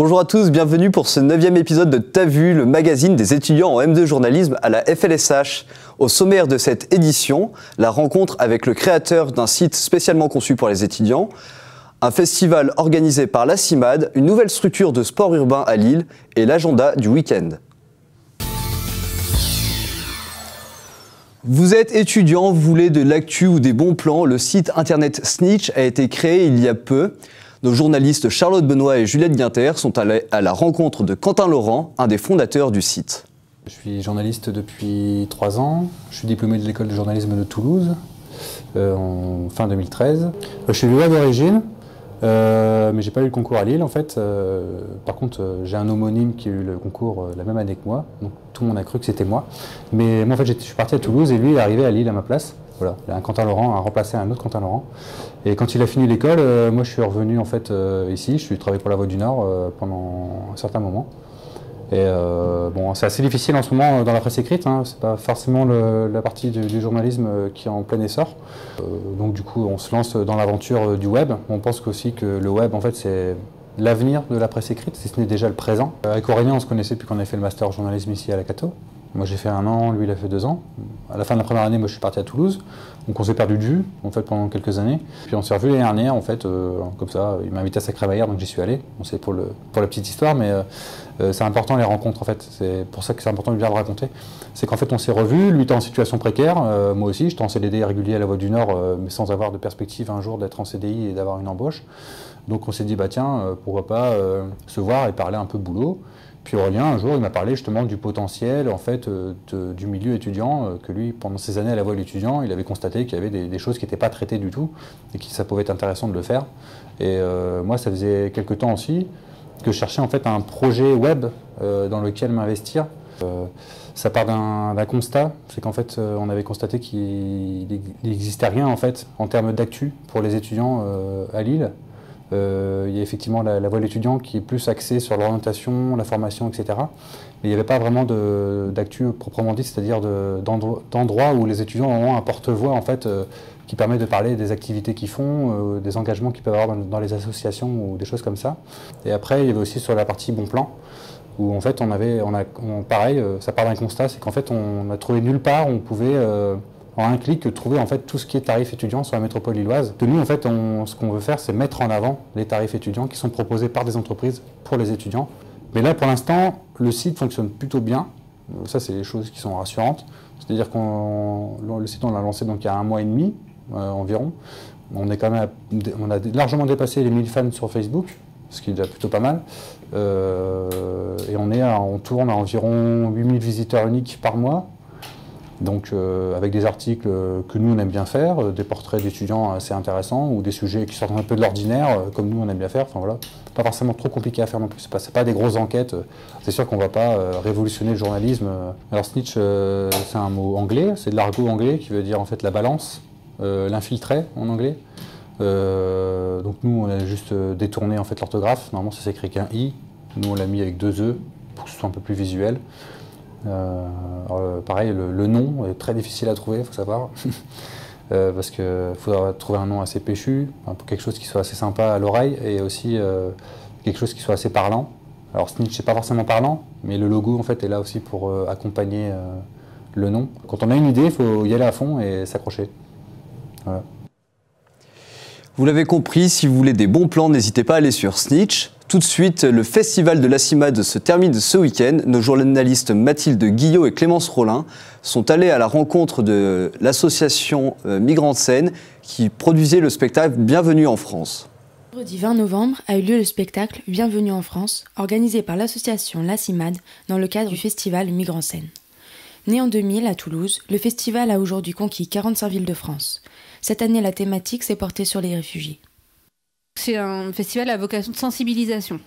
Bonjour à tous, bienvenue pour ce 9e épisode de T'as vu, le magazine des étudiants en M2 journalisme à la FLSH. Au sommaire de cette édition, la rencontre avec le créateur d'un site spécialement conçu pour les étudiants, un festival organisé par la CIMAD, une nouvelle structure de sport urbain à Lille et l'agenda du week-end. Vous êtes étudiant, vous voulez de l'actu ou des bons plans, le site internet Snitch a été créé il y a peu. Nos journalistes Charlotte Benoît et Juliette Guinter sont allés à la rencontre de Quentin Laurent, un des fondateurs du site. Je suis journaliste depuis 3 ans. Je suis diplômé de l'école de journalisme de Toulouse en fin 2013. Je suis lillois d'origine, mais j'ai pas eu le concours à Lille en fait. Par contre, j'ai un homonyme qui a eu le concours la même année que moi, donc tout le monde a cru que c'était moi. Mais moi en fait, je suis parti à Toulouse et lui il est arrivé à Lille à ma place. Voilà, un Quentin Laurent a remplacé un autre Quentin Laurent. Et quand il a fini l'école, moi je suis revenu en fait ici. Je suis travaillé pour La Voix du Nord pendant un certain moment. Et bon, c'est assez difficile en ce moment dans la presse écrite. Hein. C'est pas forcément la partie du journalisme qui est en plein essor. Donc du coup, on se lance dans l'aventure du web. On pense aussi que le web, en fait, c'est l'avenir de la presse écrite, si ce n'est déjà le présent. Avec Aurélien, on se connaissait depuis qu'on avait fait le master journalisme ici à la Cato. Moi j'ai fait 1 an, lui il a fait 2 ans. À la fin de la première année, moi je suis parti à Toulouse. Donc on s'est perdu de vue en fait pendant quelques années. Puis on s'est revu l'année dernière en fait, comme ça. Il m'a invité à Sacré-Maillard donc j'y suis allé. Bon, c'est pour la petite histoire, mais c'est important les rencontres en fait. C'est pour ça que c'est important de bien le raconter. C'est qu'en fait on s'est revus. Lui était en situation précaire, moi aussi. J'étais en CDD régulier à La Voix du Nord, mais sans avoir de perspective un jour d'être en CDI et d'avoir une embauche. Donc on s'est dit bah tiens, pourquoi pas se voir et parler un peu boulot. Puis Aurélien, un jour, il m'a parlé justement du potentiel en fait, du milieu étudiant, que lui, pendant ses années à la Voix de l'étudiant, il avait constaté qu'il y avait des choses qui n'étaient pas traitées du tout et que ça pouvait être intéressant de le faire. Et moi, ça faisait quelques temps aussi que je cherchais en fait un projet web dans lequel m'investir. Ça part d'un constat, c'est qu'en fait, on avait constaté qu'il n'existait rien en fait en termes d'actu pour les étudiants à Lille. Il y a effectivement la voie de l'étudiant qui est plus axée sur l'orientation, la formation, etc. Mais il n'y avait pas vraiment d'actu proprement dit, c'est-à-dire d'endroits où les étudiants ont un porte-voix en fait, qui permet de parler des activités qu'ils font, des engagements qu'ils peuvent avoir dans les associations ou des choses comme ça. Et après, il y avait aussi sur la partie bon plan, où en fait pareil, ça part d'un constat, c'est qu'en fait on a trouvé nulle part où on pouvait en un clic, trouver en fait tout ce qui est tarifs étudiants sur la métropole lilloise. De nous, en fait, ce qu'on veut faire, c'est mettre en avant les tarifs étudiants qui sont proposés par des entreprises pour les étudiants. Mais là, pour l'instant, le site fonctionne plutôt bien. Ça, c'est les choses qui sont rassurantes. C'est-à-dire que le site, on l'a lancé donc il y a 1 mois et demi environ. On a largement dépassé les 1000 fans sur Facebook, ce qui est déjà plutôt pas mal. Et on tourne à environ 8000 visiteurs uniques par mois. Donc avec des articles que nous on aime bien faire, des portraits d'étudiants assez intéressants ou des sujets qui sortent un peu de l'ordinaire, comme nous on aime bien faire. Enfin voilà, pas forcément trop compliqué à faire non plus. C'est pas des grosses enquêtes. C'est sûr qu'on va pas révolutionner le journalisme. Alors snitch, c'est un mot anglais, c'est de l'argot anglais qui veut dire en fait la balance, l'infiltré en anglais. Donc nous on a juste détourné en fait l'orthographe. Normalement ça s'écrit qu'un i. Nous on l'a mis avec 2 e pour que ce soit un peu plus visuel. Pareil, le nom est très difficile à trouver, il faut savoir, parce qu'il faudra trouver un nom assez péchu, pour quelque chose qui soit assez sympa à l'oreille et aussi quelque chose qui soit assez parlant. Alors Snitch, c'est pas forcément parlant, mais le logo en fait est là aussi pour accompagner le nom. Quand on a une idée, il faut y aller à fond et s'accrocher. Voilà. Vous l'avez compris, si vous voulez des bons plans, n'hésitez pas à aller sur Snitch. Tout de suite, le festival de la CIMAD se termine ce week-end. Nos journalistes Mathilde Guillot et Clémence Rollin sont allés à la rencontre de l'association Migrants de Seine qui produisait le spectacle Bienvenue en France. Le vendredi 20 novembre a eu lieu le spectacle Bienvenue en France, organisé par l'association La CIMAD dans le cadre du festival Migrants de Seine. Né en 2000 à Toulouse, le festival a aujourd'hui conquis 45 villes de France. Cette année, la thématique s'est portée sur les réfugiés. C'est un festival à vocation de sensibilisation.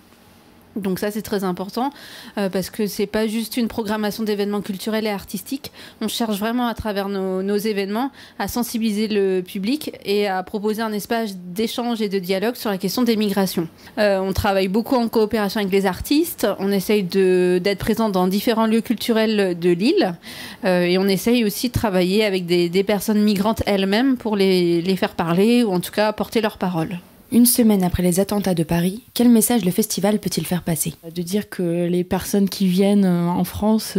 Donc ça, c'est très important parce que c'est pas juste une programmation d'événements culturels et artistiques. On cherche vraiment à travers nos événements à sensibiliser le public et à proposer un espace d'échange et de dialogue sur la question des migrations. On travaille beaucoup en coopération avec les artistes. On essaye d'être présent dans différents lieux culturels de Lille et on essaye aussi de travailler avec des personnes migrantes elles-mêmes pour les faire parler ou en tout cas porter leurs paroles. Une semaine après les attentats de Paris, quel message le festival peut-il faire passer? De dire que les personnes qui viennent en France,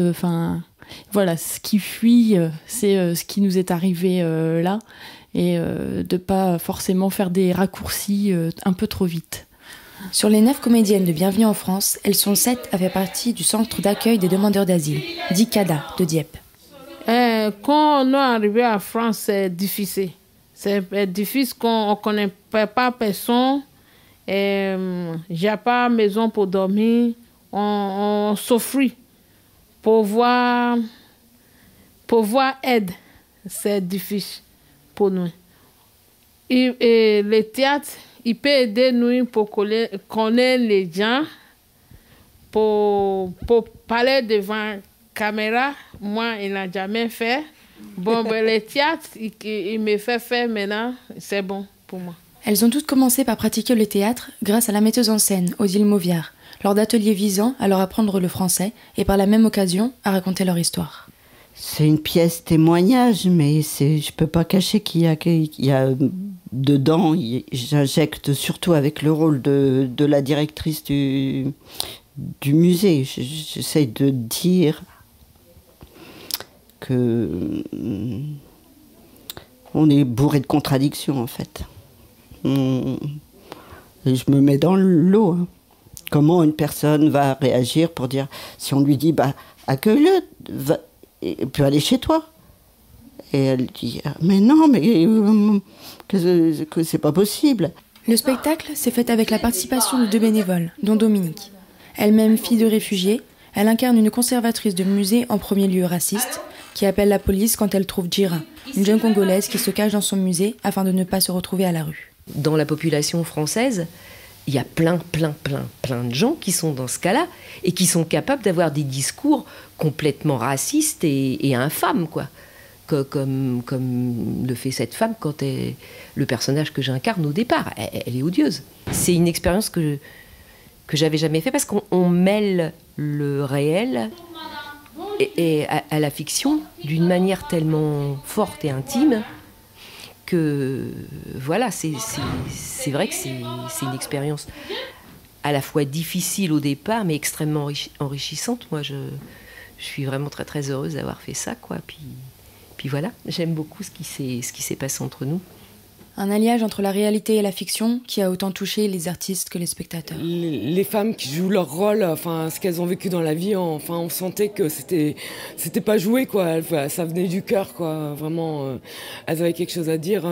voilà, ce qui fuit, c'est ce qui nous est arrivé là, et de ne pas forcément faire des raccourcis un peu trop vite. Sur les 9 comédiennes de Bienvenue en France, elles sont 7 à faire partie du centre d'accueil des demandeurs d'asile, dit CADA, de Dieppe. Quand on est arrivé en France, c'est difficile. C'est difficile qu'on ne connaît pas personne. J'ai pas maison pour dormir. On souffre. Pour voir aide, c'est difficile pour nous. Et le théâtre, il peut aider nous pour connaître les gens, pour parler devant caméra. Moi, il n'a jamais fait. Bon, le théâtre, il me fait faire maintenant, c'est bon pour moi. Elles ont toutes commencé par pratiquer le théâtre grâce à la metteuse en scène, Odile Mauviard, lors d'ateliers visant à leur apprendre le français et par la même occasion à raconter leur histoire. C'est une pièce témoignage, mais je peux pas cacher qu'il y a dedans, j'injecte surtout avec le rôle de la directrice du musée. J'essaie de dire que on est bourré de contradictions en fait. Et je me mets dans l'eau. Hein. Comment une personne va réagir pour dire, si on lui dit accueille-le, il peut aller chez toi. Et elle dit mais non, mais que c'est pas possible. Le spectacle s'est fait avec la participation de 2 bénévoles, dont Dominique. Elle-même fille de réfugiée, elle incarne une conservatrice de musée en premier lieu raciste, qui appelle la police quand elle trouve Djira, une jeune Congolaise qui se cache dans son musée afin de ne pas se retrouver à la rue. Dans la population française, il y a plein de gens qui sont dans ce cas-là et qui sont capables d'avoir des discours complètement racistes et infâmes, quoi. Comme le fait cette femme quand le personnage que j'incarne au départ. Elle est odieuse. C'est une expérience que j'avais jamais fait parce qu'on mêle le réel et à la fiction d'une manière tellement forte et intime que voilà, c'est vrai que c'est une expérience à la fois difficile au départ mais extrêmement enrichissante. Moi je suis vraiment très heureuse d'avoir fait ça, quoi. Puis voilà, j'aime beaucoup ce qui s'est passé entre nous. Un alliage entre la réalité et la fiction qui a autant touché les artistes que les spectateurs. Les femmes qui jouent leur rôle, enfin ce qu'elles ont vécu dans la vie, enfin on sentait que c'était pas joué, quoi. Ça venait du cœur, quoi. Vraiment, elles avaient quelque chose à dire.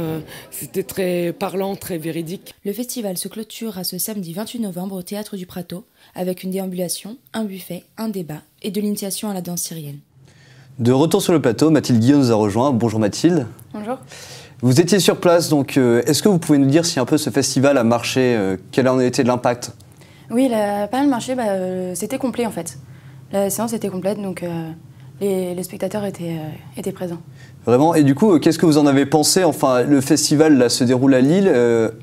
C'était très parlant, très véridique. Le festival se clôturera ce samedi 28 novembre au Théâtre du Prato avec une déambulation, un buffet, un débat et de l'initiation à la danse syrienne. De retour sur le plateau, Mathilde Guillaume nous a rejoint. Bonjour Mathilde. Bonjour. Vous étiez sur place, donc est-ce que vous pouvez nous dire si un peu ce festival a marché, quel en a été l'impact? Oui, il a pas mal marché, c'était complet en fait. La séance était complète, donc les spectateurs étaient présents. Vraiment, et du coup, qu'est-ce que vous en avez pensé? Enfin, le festival là, se déroule à Lille,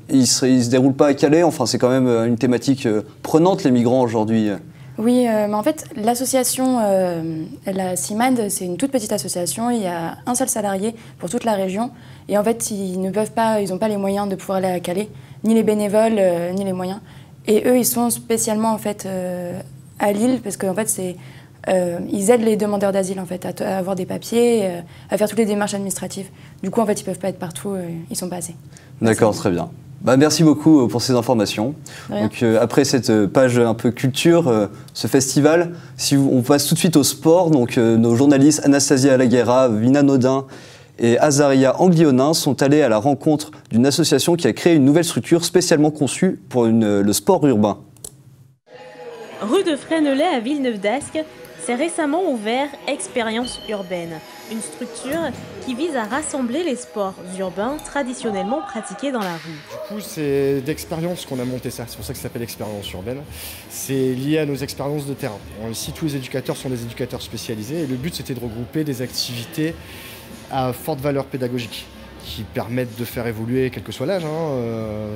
il se déroule pas à Calais, enfin c'est quand même une thématique prenante, les migrants aujourd'hui. Oui, mais en fait, l'association, la CIMAD, c'est une toute petite association. Il y a un seul salarié pour toute la région. Et en fait, ils n'ont pas les moyens de pouvoir aller à Calais, ni les bénévoles, ni les moyens. Et eux, ils sont spécialement en fait à Lille parce qu'en fait, ils aident les demandeurs d'asile en fait à avoir des papiers, à faire toutes les démarches administratives. Du coup, en fait, ils peuvent pas être partout, ils sont pas assez. D'accord, très bien. Merci beaucoup pour ces informations. Donc, après cette page un peu culture, ce festival, on passe tout de suite au sport. Donc, nos journalistes Anastasia Alaguera, Vina Nodin et Azaria Anglionin sont allés à la rencontre d'une association qui a créé une nouvelle structure spécialement conçue pour le sport urbain. Rue de Fresnelet à Villeneuve-d'Ascq, s'est récemment ouvert Expérience urbaine, une structure qui vise à rassembler les sports urbains traditionnellement pratiqués dans la rue. Du coup, c'est d'expérience qu'on a monté ça, c'est pour ça que ça s'appelle Expérience urbaine. C'est lié à nos expériences de terrain. Ici, tous les éducateurs sont des éducateurs spécialisés et le but, c'était de regrouper des activités à forte valeur pédagogique qui permettent de faire évoluer, quel que soit l'âge.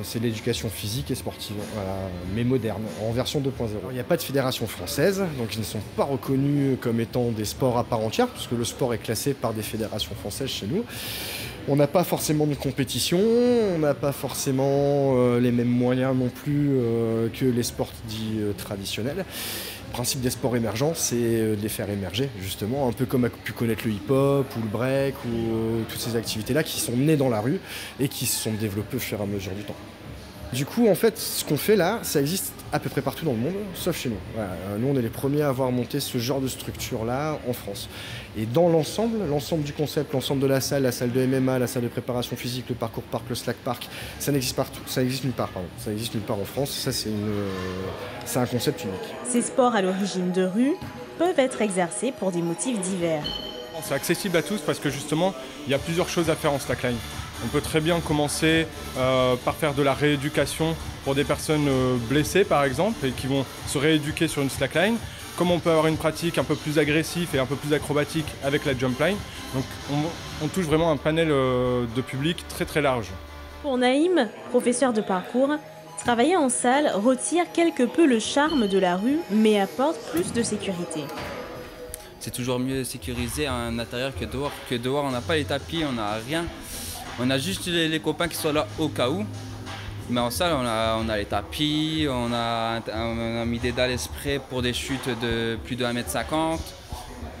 C'est l'éducation physique et sportive, voilà, mais moderne, en version 2.0. Il n'y a pas de fédération française, donc ils ne sont pas reconnus comme étant des sports à part entière, puisque le sport est classé par des fédérations françaises chez nous. On n'a pas forcément de compétition, on n'a pas forcément les mêmes moyens non plus que les sports dits traditionnels. Le principe des sports émergents, c'est de les faire émerger, justement, un peu comme a pu connaître le hip-hop ou le break ou toutes ces activités-là qui sont nées dans la rue et qui se sont développées au fur et à mesure du temps. Du coup, en fait, ce qu'on fait là, ça existe à peu près partout dans le monde, sauf chez nous. Voilà. Nous, on est les premiers à avoir monté ce genre de structure-là en France. Et dans l'ensemble du concept, l'ensemble de la salle de MMA, la salle de préparation physique, le parcours park, le slack park, ça n'existe partout. Ça existe nulle part, pardon. Ça existe nulle part en France. Ça, c'est un concept unique. Ces sports à l'origine de rue peuvent être exercés pour des motifs divers. C'est accessible à tous parce que justement, il y a plusieurs choses à faire en slackline. On peut très bien commencer par faire de la rééducation pour des personnes blessées par exemple et qui vont se rééduquer sur une slackline. Comme on peut avoir une pratique un peu plus agressive et un peu plus acrobatique avec la jump line. Donc on touche vraiment un panel de public très très large. Pour Naïm, professeur de parcours, travailler en salle retire quelque peu le charme de la rue mais apporte plus de sécurité. C'est toujours mieux sécurisé à l'intérieur que dehors. Que dehors, on n'a pas les tapis, on n'a rien. On a juste les copains qui sont là au cas où. Mais en salle, on a les tapis, on a mis des dalles spray pour des chutes de plus de 1,50 m.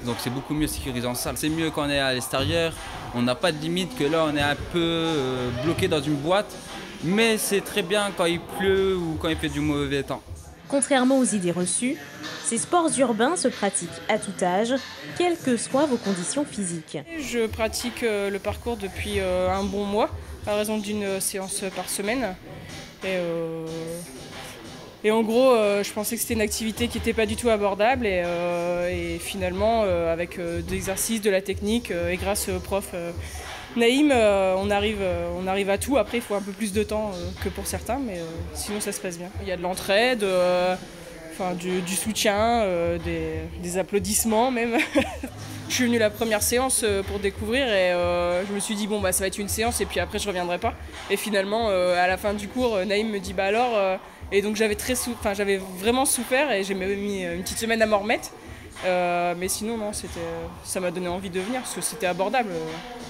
Donc c'est beaucoup mieux sécurisé en salle. C'est mieux quand on est à l'extérieur. On n'a pas de limite que là, on est un peu bloqué dans une boîte. Mais c'est très bien quand il pleut ou quand il fait du mauvais temps. Contrairement aux idées reçues, ces sports urbains se pratiquent à tout âge, quelles que soient vos conditions physiques. Je pratique le parcours depuis un bon mois, à raison d'une séance par semaine. Et en gros, je pensais que c'était une activité qui n'était pas du tout abordable. Et finalement, avec des exercices, de la technique, et grâce au prof Naïm, on arrive à tout. Après, il faut un peu plus de temps que pour certains, mais sinon ça se passe bien. Il y a de l'entraide, du soutien, des applaudissements même. Je suis venue la première séance pour découvrir et je me suis dit bon bah ça va être une séance et puis après je reviendrai pas. Et finalement à la fin du cours, Naïm me dit bah alors et donc j'avais vraiment souffert et j'ai mis une petite semaine à m'en remettre. Mais sinon non, ça m'a donné envie de venir parce que c'était abordable.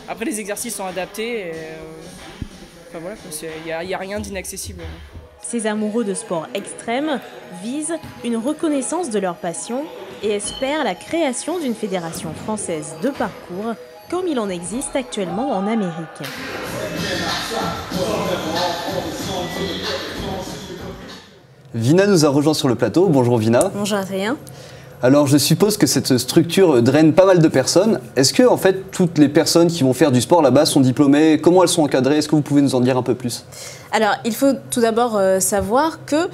Après les exercices sont adaptés. Voilà, il n'y a rien d'inaccessible. Ces amoureux de sport extrême visent une reconnaissance de leur passion et espèrent la création d'une fédération française de parcours comme il en existe actuellement en Amérique. Vina nous a rejoint sur le plateau. Bonjour Vina. Bonjour Adrien. Alors je suppose que cette structure draine pas mal de personnes. Est-ce que en fait toutes les personnes qui vont faire du sport là-bas sont diplômées? Comment elles sont encadrées? Est-ce que vous pouvez nous en dire un peu plus? Alors il faut tout d'abord savoir que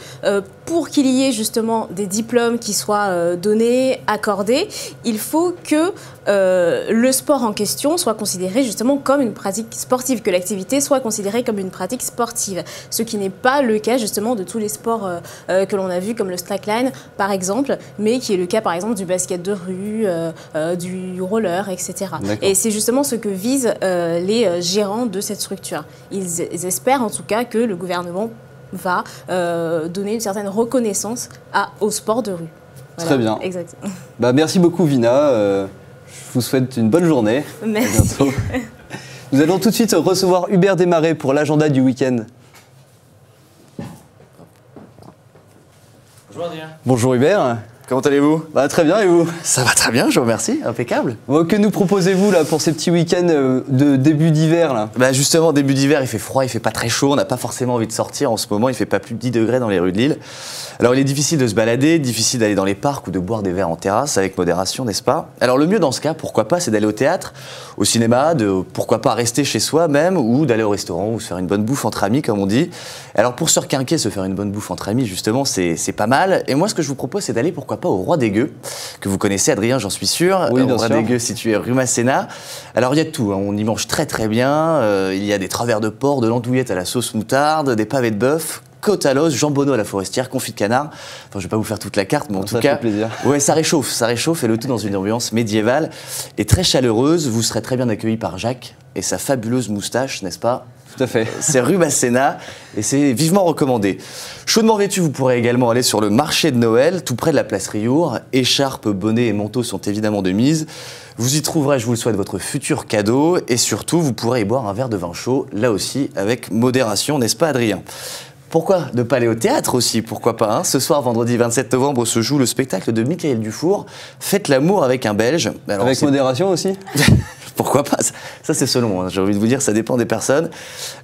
pour qu'il y ait justement des diplômes qui soient donnés, accordés, il faut que le sport en question soit considéré justement comme une pratique sportive, que l'activité soit considérée comme une pratique sportive. Ce qui n'est pas le cas justement de tous les sports que l'on a vus comme le slackline par exemple, mais qui est le cas par exemple du basket de rue, du roller, etc. Et c'est justement ce que visent les gérants de cette structure. Ils espèrent en tout cas que le gouvernement va donner une certaine reconnaissance au sport de rue. Voilà. Très bien. Exact. Bah, merci beaucoup Vina. Je vous souhaite une bonne journée. Merci. À bientôt. Nous allons tout de suite recevoir Hubert Desmarais pour l'agenda du week-end. Bonjour Adrien. Bonjour Hubert. Comment allez-vous? Bah, très bien, et vous? Ça va très bien, je vous remercie, impeccable. Bon, que nous proposez-vous là pour ces petits week-ends de début d'hiver là? Bah justement, début d'hiver, il fait froid, il fait pas très chaud, on n'a pas forcément envie de sortir en ce moment, il fait pas plus de 10 degrés dans les rues de Lille. Alors il est difficile de se balader, difficile d'aller dans les parcs ou de boire des verres en terrasse avec modération, n'est-ce pas? Alors le mieux dans ce cas, pourquoi pas, c'est d'aller au théâtre, au cinéma, pourquoi pas rester chez soi même, ou d'aller au restaurant ou se faire une bonne bouffe entre amis comme on dit. Alors pour se requinquer, se faire une bonne bouffe entre amis justement, c'est pas mal. Et moi ce que je vous propose, c'est d'aller pourquoi pas au Roi des Gueux, que vous connaissez Adrien, j'en suis sûr. Oui, bien Roi sûr. des Gueux situé rue Masséna. Alors il y a de tout, hein. On y mange très très bien, il y a des travers de porc, de l'andouillette à la sauce moutarde, des pavés de bœuf, côte à l'os, jambonneau à la forestière, confit de canard. Enfin, je vais pas vous faire toute la carte, mais en tout cas, fait plaisir. Ouais, ça réchauffe, et le tout dans une ambiance médiévale et très chaleureuse. Vous serez très bien accueilli par Jacques et sa fabuleuse moustache, n'est-ce pas? Tout à fait. C'est rue Masséna et c'est vivement recommandé. Chaudement vêtu, vous pourrez également aller sur le marché de Noël, tout près de la place Riour. Écharpes, bonnets et manteaux sont évidemment de mise. Vous y trouverez, je vous le souhaite, votre futur cadeau et surtout, vous pourrez y boire un verre de vin chaud, là aussi avec modération, n'est-ce pas Adrien ? Pourquoi ne pas aller au théâtre aussi? Pourquoi pas hein? Ce soir, vendredi 27 novembre, se joue le spectacle de Michael Dufour, Faites l'amour avec un Belge. Alors, avec modération aussi? Pourquoi pas? Ça c'est selon moi, j'ai envie de vous dire, ça dépend des personnes.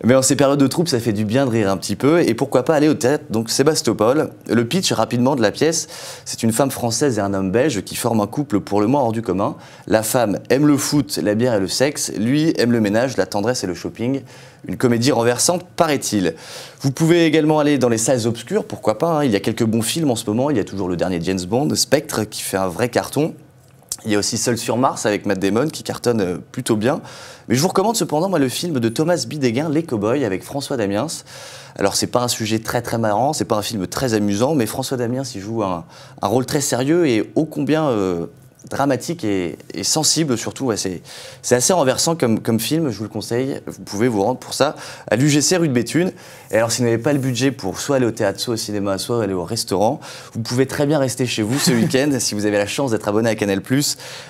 Mais en ces périodes de troubles, ça fait du bien de rire un petit peu. Et pourquoi pas aller au théâtre, donc Sébastopol. Le pitch rapidement de la pièce, c'est une femme française et un homme belge qui forment un couple pour le moins hors du commun. La femme aime le foot, la bière et le sexe. Lui aime le ménage, la tendresse et le shopping. Une comédie renversante, paraît-il. Vous pouvez également aller dans les salles obscures, pourquoi pas hein. Il y a quelques bons films en ce moment. Il y a toujours le dernier James Bond, Spectre, qui fait un vrai carton. Il y a aussi Seul sur Mars avec Matt Damon qui cartonne plutôt bien. Mais je vous recommande cependant moi, le film de Thomas Bidéguin, Les Cowboys, avec François Damiens. Alors c'est pas un sujet très très marrant, c'est pas un film très amusant, mais François Damiens il joue un rôle très sérieux et ô combien dramatique et sensible surtout. Ouais, c'est assez renversant comme film, je vous le conseille. Vous pouvez vous rendre pour ça à l'UGC rue de Béthune. Et alors si vous n'avez pas le budget pour soit aller au théâtre, soit au cinéma, soit aller au restaurant, vous pouvez très bien rester chez vous ce week-end. Si vous avez la chance d'être abonné à Canal+,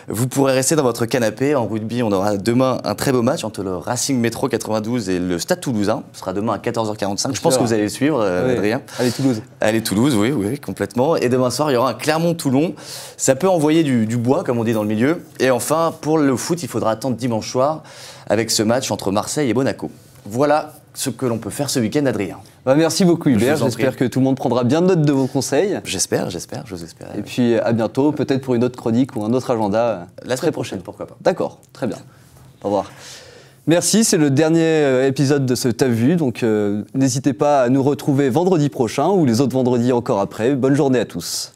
vous pourrez rester dans votre canapé. En rugby, on aura demain un très beau match entre le Racing Métro 92 et le Stade Toulousain. Ce sera demain à 14h45. Je pense que vous allez le suivre, Adrien. Allez Toulouse. Allez Toulouse, oui, complètement. Et demain soir, il y aura un Clermont-Toulon. Ça peut envoyer du bois, comme on dit dans le milieu. Et enfin, pour le foot, il faudra attendre dimanche soir avec ce match entre Marseille et Monaco. Voilà ce que l'on peut faire ce week-end, Adrien. Merci beaucoup, Hubert. J'espère que tout le monde prendra bien note de vos conseils. J'espère, j'ose espérer. Et puis à bientôt, peut-être pour une autre chronique ou un autre agenda. La semaine prochaine, pourquoi pas. D'accord, très bien. Au revoir. Merci, c'est le dernier épisode de ce T'as vu, donc n'hésitez pas à nous retrouver vendredi prochain ou les autres vendredis encore après. Bonne journée à tous.